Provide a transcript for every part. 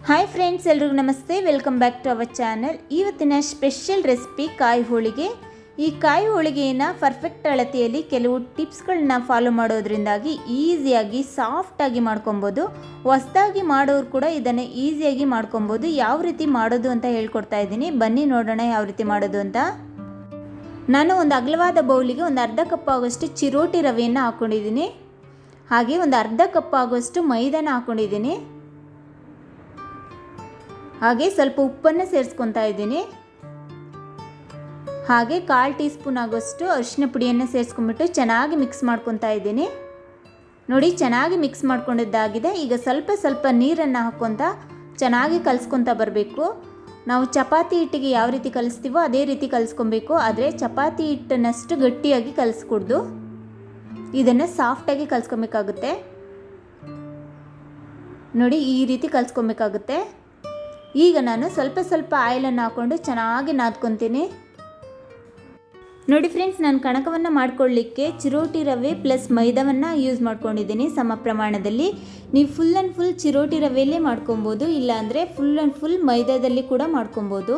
Hi friends, ಎಲ್ರಿಗೂ ನಮಸ್ತೆ. Welcome back to our channel. ಇವತ್ತಿನ ಸ್ಪೆಷಲ್ ರೆಸಿಪಿ ಕಾಯಿ ಹೋಳಿಗೆ. ಈ ಕಾಯಿ ಹೋಳಿಗೆಯನ್ನು ಪರ್ಫೆಕ್ಟ್ ಅಳತೆಯಲ್ಲಿ ಕೆಲವು ಟಿಪ್ಸ್ಗಳನ್ನ ಫಾಲೋ ಮಾಡೋದ್ರಿಂದಾಗಿ ಈಸಿಯಾಗಿ ಸಾಫ್ಟಾಗಿ ಮಾಡ್ಕೊಬೋದು. ಹೊಸದಾಗಿ ಮಾಡೋರು ಕೂಡ ಇದನ್ನು ಈಸಿಯಾಗಿ ಮಾಡ್ಕೊಬೋದು. ಯಾವ ರೀತಿ ಮಾಡೋದು ಅಂತ ಹೇಳ್ಕೊಡ್ತಾ ಇದ್ದೀನಿ. ಬನ್ನಿ ನೋಡೋಣ ಯಾವ ರೀತಿ ಮಾಡೋದು ಅಂತ. ನಾನು ಒಂದು ಅಗಲವಾದ ಬೌಲಿಗೆ ಒಂದು ಅರ್ಧ ಕಪ್ ಆಗೋಷ್ಟು ಚಿರೋಟಿ ರವೆಯನ್ನು ಹಾಕ್ಕೊಂಡಿದ್ದೀನಿ. ಹಾಗೆ ಒಂದು ಅರ್ಧ ಕಪ್ ಆಗೋಷ್ಟು ಮೈದಾನ ಹಾಕ್ಕೊಂಡಿದ್ದೀನಿ. ಹಾಗೆ ಸ್ವಲ್ಪ ಉಪ್ಪನ್ನು ಸೇರಿಸ್ಕೊತಾ ಇದ್ದೀನಿ. ಹಾಗೆ 1/4 ಟೀ ಸ್ಪೂನ್ ಆಗೋಷ್ಟು ಅರಿಶಿನ ಪುಡಿಯನ್ನು ಸೇರಿಸ್ಕೊಂಡ್ಬಿಟ್ಟು ಚೆನ್ನಾಗಿ ಮಿಕ್ಸ್ ಮಾಡ್ಕೊತಾ ಇದ್ದೀನಿ. ನೋಡಿ, ಚೆನ್ನಾಗಿ ಮಿಕ್ಸ್ ಮಾಡ್ಕೊಂಡಿದ್ದಾಗಿದೆ. ಈಗ ಸ್ವಲ್ಪ ಸ್ವಲ್ಪ ನೀರನ್ನು ಹಾಕ್ಕೊತ ಚೆನ್ನಾಗಿ ಕಲಿಸ್ಕೊತಾ ಬರಬೇಕು. ನಾವು ಚಪಾತಿ ಹಿಟ್ಟಿಗೆ ಯಾವ ರೀತಿ ಕಲಿಸ್ತೀವೋ ಅದೇ ರೀತಿ ಕಲಿಸ್ಕೊಬೇಕು. ಆದರೆ ಚಪಾತಿ ಹಿಟ್ಟನ್ನಷ್ಟು ಗಟ್ಟಿಯಾಗಿ ಕಲಿಸ್ಕೊಡ್ದು. ಇದನ್ನು ಸಾಫ್ಟಾಗಿ ಕಲಿಸ್ಕೊಬೇಕಾಗುತ್ತೆ. ನೋಡಿ, ಈ ರೀತಿ ಕಲಿಸ್ಕೊಬೇಕಾಗುತ್ತೆ. ಈಗ ನಾನು ಸ್ವಲ್ಪ ಸ್ವಲ್ಪ ಆಯಿಲನ್ನು ಹಾಕ್ಕೊಂಡು ಚೆನ್ನಾಗಿ ನಾದ್ಕೊತೀನಿ. ನೋಡಿ ಫ್ರೆಂಡ್ಸ್, ನಾನು ಕಣಕವನ್ನು ಮಾಡ್ಕೊಳ್ಳಿಕ್ಕೆ ಚಿರೋಟಿ ರವೆ ಪ್ಲಸ್ ಮೈದಾವನ್ನು ಯೂಸ್ ಮಾಡ್ಕೊಂಡಿದ್ದೀನಿ ಸಮ ಪ್ರಮಾಣದಲ್ಲಿ. ನೀವು ಫುಲ್ ಆ್ಯಂಡ್ ಫುಲ್ ಚಿರೋಟಿ ರವೆಯಲ್ಲೇ ಮಾಡ್ಕೊಬೋದು, ಇಲ್ಲಾಂದರೆ ಫುಲ್ ಆ್ಯಂಡ್ ಫುಲ್ ಮೈದಾದಲ್ಲಿ ಕೂಡ ಮಾಡ್ಕೊಬೋದು.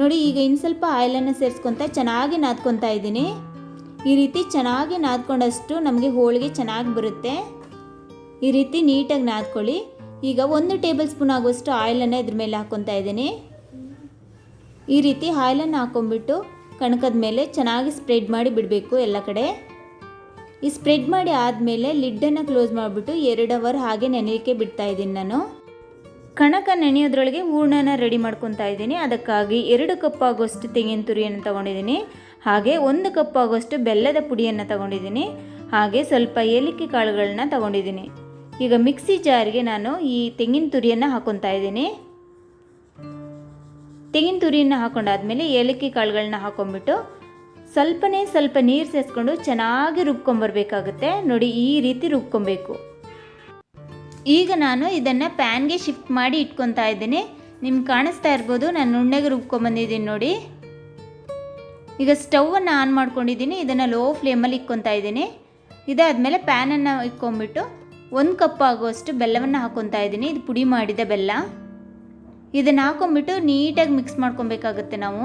ನೋಡಿ, ಈಗ ಇನ್ನು ಸ್ವಲ್ಪ ಆಯಿಲನ್ನು ಸೇರಿಸ್ಕೊತ ಚೆನ್ನಾಗಿ ನಾದ್ಕೊತಾ ಇದ್ದೀನಿ. ಈ ರೀತಿ ಚೆನ್ನಾಗಿ ನಾದ್ಕೊಂಡಷ್ಟು ನಮಗೆ ಹೋಳಿಗೆ ಚೆನ್ನಾಗಿ ಬರುತ್ತೆ. ಈ ರೀತಿ ನೀಟಾಗಿ ನಾದ್ಕೊಳ್ಳಿ. ಈಗ 1 ಟೇಬಲ್ ಸ್ಪೂನ್ ಆಗುವಷ್ಟು ಆಯಿಲನ್ನು ಇದ್ರ ಮೇಲೆ ಹಾಕ್ಕೊತಾ ಇದ್ದೀನಿ. ಈ ರೀತಿ ಆಯಿಲನ್ನು ಹಾಕ್ಕೊಂಬಿಟ್ಟು ಕಣಕದ ಮೇಲೆ ಚೆನ್ನಾಗಿ ಸ್ಪ್ರೆಡ್ ಮಾಡಿ ಬಿಡಬೇಕು ಎಲ್ಲ ಕಡೆ. ಈ ಸ್ಪ್ರೆಡ್ ಮಾಡಿ ಆದಮೇಲೆ ಲಿಡ್ಡನ್ನು ಕ್ಲೋಸ್ ಮಾಡಿಬಿಟ್ಟು 2 ಅವರ್ ಹಾಗೆ ನೆನೆಯೋಕ್ಕೆ ಬಿಡ್ತಾ ಇದ್ದೀನಿ ನಾನು. ಕಣಕ ನೆನೆಯೋದ್ರೊಳಗೆ ಹೂರಣನ ರೆಡಿ ಮಾಡ್ಕೊತಾ ಇದ್ದೀನಿ. ಅದಕ್ಕಾಗಿ 2 ಕಪ್ ಆಗೋಷ್ಟು ತೆಂಗಿನ ತುರಿಯನ್ನು ತೊಗೊಂಡಿದ್ದೀನಿ. ಹಾಗೆ 1 ಕಪ್ ಆಗೋಷ್ಟು ಬೆಲ್ಲದ ಪುಡಿಯನ್ನು ತೊಗೊಂಡಿದ್ದೀನಿ. ಹಾಗೆ ಸ್ವಲ್ಪ ಏಲಕ್ಕಿ ಕಾಳುಗಳನ್ನ ತೊಗೊಂಡಿದ್ದೀನಿ. ಈಗ ಮಿಕ್ಸಿ ಜಾರ್ಗೆ ನಾನು ಈ ತೆಂಗಿನ ತುರಿಯನ್ನು ಹಾಕ್ಕೊತಾ ಇದ್ದೀನಿ. ತೆಂಗಿನ ತುರಿಯನ್ನು ಹಾಕೊಂಡಾದ್ಮೇಲೆ ಏಲಕ್ಕಿ ಕಾಳುಗಳನ್ನ ಹಾಕೊಂಡ್ಬಿಟ್ಟು ಸ್ವಲ್ಪ ನೀರು ಸೇರಿಸ್ಕೊಂಡು ಚೆನ್ನಾಗಿ ರುಬ್ಕೊಂಬರ್ಬೇಕಾಗುತ್ತೆ. ನೋಡಿ, ಈ ರೀತಿ ರುಬ್ಕೊಬೇಕು. ಈಗ ನಾನು ಇದನ್ನು ಪ್ಯಾನ್ಗೆ ಶಿಫ್ಟ್ ಮಾಡಿ ಇಟ್ಕೊತಾ ಇದ್ದೀನಿ. ನಿಮ್ಗೆ ಕಾಣಿಸ್ತಾ ಇರ್ಬೋದು, ನಾನು ನುಣ್ಣಗೆ ರುಬ್ಕೊಂಬಂದಿದ್ದೀನಿ ನೋಡಿ. ಈಗ ಸ್ಟವನ್ನು ಆನ್ ಮಾಡ್ಕೊಂಡಿದ್ದೀನಿ. ಇದನ್ನು ಲೋ ಫ್ಲೇಮಲ್ಲಿ ಇಕ್ಕೊತಾ ಇದ್ದೀನಿ. ಇದಾದಮೇಲೆ ಪ್ಯಾನನ್ನು ಇಕ್ಕೊಂಬಿಟ್ಟು 1 ಕಪ್ ಆಗುವಷ್ಟು ಬೆಲ್ಲವನ್ನು ಹಾಕ್ಕೊತಾ ಇದ್ದೀನಿ. ಇದು ಪುಡಿ ಮಾಡಿದ ಬೆಲ್ಲ. ಇದನ್ನು ಹಾಕೊಂಡ್ಬಿಟ್ಟು ನೀಟಾಗಿ ಮಿಕ್ಸ್ ಮಾಡ್ಕೊಬೇಕಾಗುತ್ತೆ. ನಾವು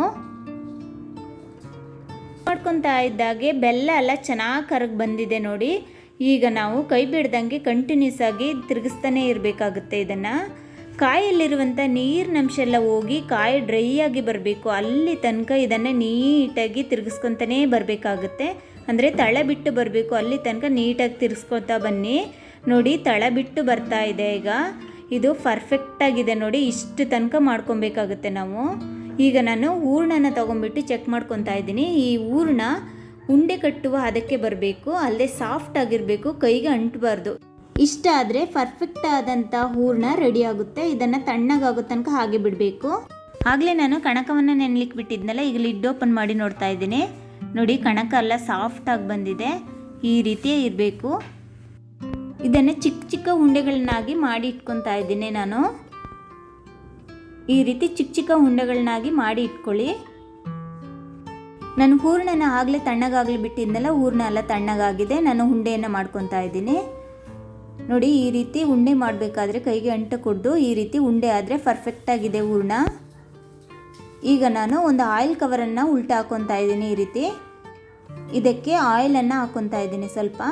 ಮಾಡ್ಕೊತಾ ಇದ್ದಾಗೆ ಬೆಲ್ಲ ಎಲ್ಲ ಚೆನ್ನಾಗಿ ಕರಗಿ ಬಂದಿದೆ ನೋಡಿ. ಈಗ ನಾವು ಕೈ ಬಿಡ್ದಂಗೆ ಕಂಟಿನ್ಯೂಸ್ ಆಗಿ ತಿರುಗಿಸ್ತಾನೆ ಇರಬೇಕಾಗುತ್ತೆ. ಇದನ್ನು ಕಾಯಲ್ಲಿರುವಂಥ ನೀರಿನಂಶ ಎಲ್ಲ ಹೋಗಿ ಕಾಯಿ ಡ್ರೈ ಆಗಿ ಬರಬೇಕು. ಅಲ್ಲಿ ತನಕ ಇದನ್ನು ನೀಟಾಗಿ ತಿರುಗಿಸ್ಕೊತಾನೇ ಬರಬೇಕಾಗುತ್ತೆ. ಅಂದರೆ ತಳ ಬಿಟ್ಟು ಬರಬೇಕು. ಅಲ್ಲಿ ತನಕ ನೀಟಾಗಿ ತಿರುಗಿಸ್ಕೊತಾ ಬನ್ನಿ. ನೋಡಿ, ತಳ ಬಿಟ್ಟು ಬರ್ತಾ ಇದೆ. ಈಗ ಇದು ಪರ್ಫೆಕ್ಟಾಗಿದೆ ನೋಡಿ. ಇಷ್ಟು ತನಕ ಮಾಡ್ಕೊಬೇಕಾಗುತ್ತೆ ನಾವು. ಈಗ ನಾನು ಹೂರಣನ ತೊಗೊಂಬಿಟ್ಟು ಚೆಕ್ ಮಾಡ್ಕೊತಾ ಇದ್ದೀನಿ. ಈ ಹೂರಣ ಉಂಡೆ ಕಟ್ಟುವ ಅದಕ್ಕೆ ಬರಬೇಕು, ಅಲ್ಲದೆ ಸಾಫ್ಟ್ ಆಗಿರಬೇಕು, ಕೈಗೆ ಅಂಟಬಾರ್ದು. ಇಷ್ಟ ಆದರೆ ಪರ್ಫೆಕ್ಟ್ ಆದಂಥ ಹೂರಣ ರೆಡಿ ಆಗುತ್ತೆ. ಇದನ್ನು ತಣ್ಣಗಾಗೋ ತನಕ ಹಾಗೆ ಬಿಡಬೇಕು. ಆಗಲೇ ನಾನು ಕಣಕವನ್ನು ನೆನೆಲಿಕ್ಕೆ ಬಿಟ್ಟಿದ್ನಲ್ಲ, ಈಗ ಲಿಡ್ ಓಪನ್ ಮಾಡಿ ನೋಡ್ತಾ ಇದ್ದೀನಿ. ನೋಡಿ, ಕಣಕ ಎಲ್ಲ ಸಾಫ್ಟಾಗಿ ಬಂದಿದೆ. ಈ ರೀತಿಯೇ ಇರಬೇಕು. ಇದನ್ನು ಚಿಕ್ಕ ಚಿಕ್ಕ ಉಂಡೆಗಳನ್ನಾಗಿ ಮಾಡಿ ಇಟ್ಕೊತಾ ಇದ್ದೀನಿ ನಾನು. ಈ ರೀತಿ ಚಿಕ್ಕ ಚಿಕ್ಕ ಉಂಡೆಗಳನ್ನಾಗಿ ಮಾಡಿ ಇಟ್ಕೊಳ್ಳಿ. ನಾನು ಹೂರಣನ ಆಗಲೇ ತಣ್ಣಗಾಗಲಿ ಬಿಟ್ಟಿದ್ನಲ್ಲ, ಹೂರಣ ಎಲ್ಲ ತಣ್ಣಗಾಗಿದೆ. ನಾನು ಉಂಡೆಯನ್ನು ಮಾಡ್ಕೊತಾ ಇದ್ದೀನಿ. ನೋಡಿ, ಈ ರೀತಿ ಉಂಡೆ ಮಾಡಬೇಕಾದ್ರೆ ಕೈಗೆ ಅಂಟು ಕೊಟ್ಟು ಈ ರೀತಿ ಉಂಡೆ ಆದರೆ ಪರ್ಫೆಕ್ಟಾಗಿದೆ ಹೂರಣ. ಈಗ ನಾನು ಒಂದು ಆಯಿಲ್ ಕವರನ್ನು ಉಲ್ಟಾ ಹಾಕ್ಕೊತಾ ಇದ್ದೀನಿ. ಈ ರೀತಿ ಇದಕ್ಕೆ ಆಯಿಲನ್ನು ಹಾಕ್ಕೊತಾ ಇದ್ದೀನಿ ಸ್ವಲ್ಪ.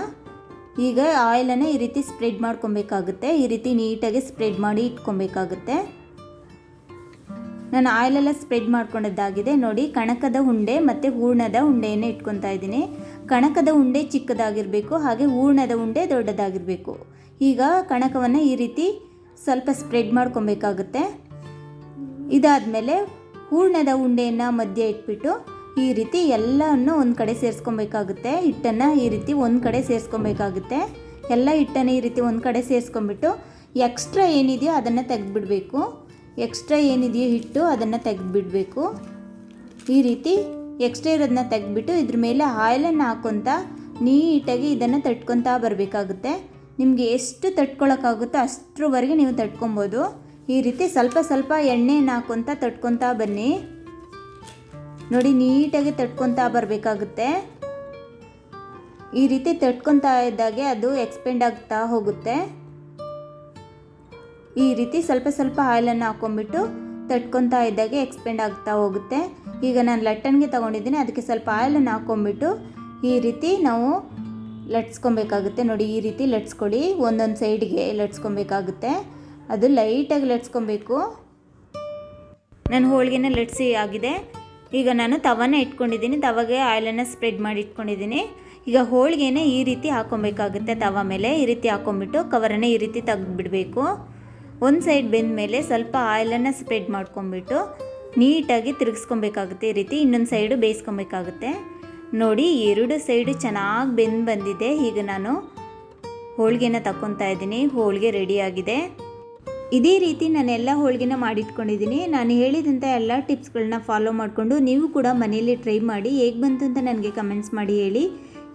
ಈಗ ಆಯಿಲನ್ನು ಈ ರೀತಿ ಸ್ಪ್ರೆಡ್ ಮಾಡ್ಕೊಬೇಕಾಗುತ್ತೆ. ಈ ರೀತಿ ನೀಟಾಗಿ ಸ್ಪ್ರೆಡ್ ಮಾಡಿ ಇಟ್ಕೊಬೇಕಾಗುತ್ತೆ. ನಾನು ಆಯಿಲೆಲ್ಲ ಸ್ಪ್ರೆಡ್ ಮಾಡ್ಕೊಂಡಿದ್ದಾಗಿದೆ. ನೋಡಿ, ಕಣಕದ ಉಂಡೆ ಮತ್ತು ಹೂರಣದ ಉಂಡೆಯನ್ನು ಇಟ್ಕೊತಾ ಇದ್ದೀನಿ. ಕಣಕದ ಉಂಡೆ ಚಿಕ್ಕದಾಗಿರಬೇಕು, ಹಾಗೆ ಹೂರಣದ ಉಂಡೆ ದೊಡ್ಡದಾಗಿರಬೇಕು. ಈಗ ಕಣಕವನ್ನು ಈ ರೀತಿ ಸ್ವಲ್ಪ ಸ್ಪ್ರೆಡ್ ಮಾಡ್ಕೊಬೇಕಾಗುತ್ತೆ. ಇದಾದಮೇಲೆ ಹೂರಣದ ಉಂಡೆಯನ್ನು ಮಧ್ಯೆ ಇಟ್ಬಿಟ್ಟು ಈ ರೀತಿ ಎಲ್ಲವನ್ನು ಒಂದು ಕಡೆ ಸೇರಿಸ್ಕೊಬೇಕಾಗುತ್ತೆ. ಹಿಟ್ಟನ್ನು ಈ ರೀತಿ ಒಂದು ಕಡೆ ಸೇರಿಸ್ಕೊಬೇಕಾಗುತ್ತೆ. ಎಲ್ಲ ಹಿಟ್ಟನ್ನು ಈ ರೀತಿ ಒಂದು ಕಡೆ ಸೇರಿಸ್ಕೊಂಡ್ಬಿಟ್ಟು ಎಕ್ಸ್ಟ್ರಾ ಏನಿದೆಯೋ ಅದನ್ನು ತೆಗೆದುಬಿಡಬೇಕು. ಎಕ್ಸ್ಟ್ರಾ ಏನಿದೆಯೋ ಹಿಟ್ಟು ಅದನ್ನು ತೆಗೆದುಬಿಡಬೇಕು. ಈ ರೀತಿ ಎಕ್ಸ್ಟ್ರಾ ಇರೋದನ್ನ ತೆಗೆದುಬಿಟ್ಟು ಇದ್ರ ಮೇಲೆ ಆಯಿಲನ್ನು ಹಾಕ್ಕೊತ ನೀಟಾಗಿ ಇದನ್ನು ತಟ್ಕೊತಾ ಬರಬೇಕಾಗುತ್ತೆ. ನಿಮಗೆ ಎಷ್ಟು ತಟ್ಕೊಳ್ಳೋಕ್ಕಾಗುತ್ತೋ ಅಷ್ಟರವರೆಗೆ ನೀವು ತಟ್ಕೊಬೋದು. ಈ ರೀತಿ ಸ್ವಲ್ಪ ಸ್ವಲ್ಪ ಎಣ್ಣೆಯನ್ನು ಹಾಕ್ಕೊತ ತಟ್ಕೊತಾ ಬನ್ನಿ. ನೋಡಿ, ನೀಟಾಗಿ ತಟ್ಕೊತಾ ಬರಬೇಕಾಗುತ್ತೆ. ಈ ರೀತಿ ತಟ್ಕೊತಾ ಇದ್ದಾಗೆ ಅದು ಎಕ್ಸ್ಪೆಂಡ್ ಆಗ್ತಾ ಹೋಗುತ್ತೆ. ಈ ರೀತಿ ಸ್ವಲ್ಪ ಸ್ವಲ್ಪ ಆಯಿಲನ್ನು ಹಾಕ್ಕೊಂಬಿಟ್ಟು ತಟ್ಕೊತಾ ಇದ್ದಾಗೆ ಎಕ್ಸ್ಪೆಂಡ್ ಆಗ್ತಾ ಹೋಗುತ್ತೆ. ಈಗ ನಾನು ಲಟ್ಟಣಿಗೆ ತೊಗೊಂಡಿದ್ದೀನಿ, ಅದಕ್ಕೆ ಸ್ವಲ್ಪ ಆಯಿಲನ್ನು ಹಾಕ್ಕೊಂಬಿಟ್ಟು ಈ ರೀತಿ ನಾವು ಲಟ್ಸ್ಕೊಬೇಕಾಗುತ್ತೆ. ನೋಡಿ, ಈ ರೀತಿ ಲಟ್ಸ್ಕೊಳ್ಳಿ, ಒಂದೊಂದು ಸೈಡ್ಗೆ ಲಟ್ಸ್ಕೊಬೇಕಾಗುತ್ತೆ. ಅದು ಲೈಟಾಗಿ ಲಟ್ಸ್ಕೊಬೇಕು. ನಾನು ಹೋಳಿಗೆನ ಲಟ್ಸಿ ಆಗಿದೆ. ಈಗ ನಾನು ತವನ ಇಟ್ಕೊಂಡಿದ್ದೀನಿ, ತವಾಗೆ ಆಯಿಲನ್ನು ಸ್ಪ್ರೆಡ್ ಮಾಡಿ ಇಟ್ಕೊಂಡಿದ್ದೀನಿ. ಈಗ ಹೋಳಿಗೆನ ಈ ರೀತಿ ಹಾಕ್ಕೊಬೇಕಾಗುತ್ತೆ. ತವ ಮೇಲೆ ಈ ರೀತಿ ಹಾಕ್ಕೊಂಬಿಟ್ಟು ಕವರನ್ನು ಈ ರೀತಿ ತೆಗೆದುಬಿಡಬೇಕು. ಒಂದು ಸೈಡ್ ಬೆಂದ ಮೇಲೆ ಸ್ವಲ್ಪ ಆಯಿಲನ್ನು ಸ್ಪ್ರೆಡ್ ಮಾಡ್ಕೊಂಬಿಟ್ಟು ನೀಟಾಗಿ ತಿರುಗಿಸ್ಕೊಬೇಕಾಗುತ್ತೆ. ಈ ರೀತಿ ಇನ್ನೊಂದು ಸೈಡು ಬೇಯಿಸ್ಕೊಬೇಕಾಗುತ್ತೆ. ನೋಡಿ, ಎರಡು ಸೈಡು ಚೆನ್ನಾಗಿ ಬಂದಿದೆ. ಈಗ ನಾನು ಹೋಳಿಗೆನ ತಗೊತಾ ಇದ್ದೀನಿ. ಹೋಳಿಗೆ ರೆಡಿಯಾಗಿದೆ. ಇದೇ ರೀತಿ ನಾನೆಲ್ಲ ಹೋಳಿಗೆನ ಮಾಡಿಟ್ಕೊಂಡಿದ್ದೀನಿ. ನಾನು ಹೇಳಿದಂಥ ಎಲ್ಲ ಟಿಪ್ಸ್ಗಳನ್ನ ಫಾಲೋ ಮಾಡಿಕೊಂಡು ನೀವು ಕೂಡ ಮನೆಯಲ್ಲಿ ಟ್ರೈ ಮಾಡಿ ಹೇಗೆ ಬಂತು ಅಂತ ನನಗೆ ಕಮೆಂಟ್ಸ್ ಮಾಡಿ ಹೇಳಿ.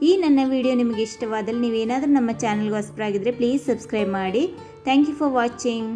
ಈ ನನ್ನ ವಿಡಿಯೋ ನಿಮಗೆ ಇಷ್ಟವಾದಲ್ಲಿ ನೀವೇನಾದರೂ ನಮ್ಮ ಚಾನಲ್ಗೆ ಹೊಸಬರಾಗಿದ್ದರೆ ಪ್ಲೀಸ್ ಸಬ್ಸ್ಕ್ರೈಬ್ ಮಾಡಿ. Thank you for watching.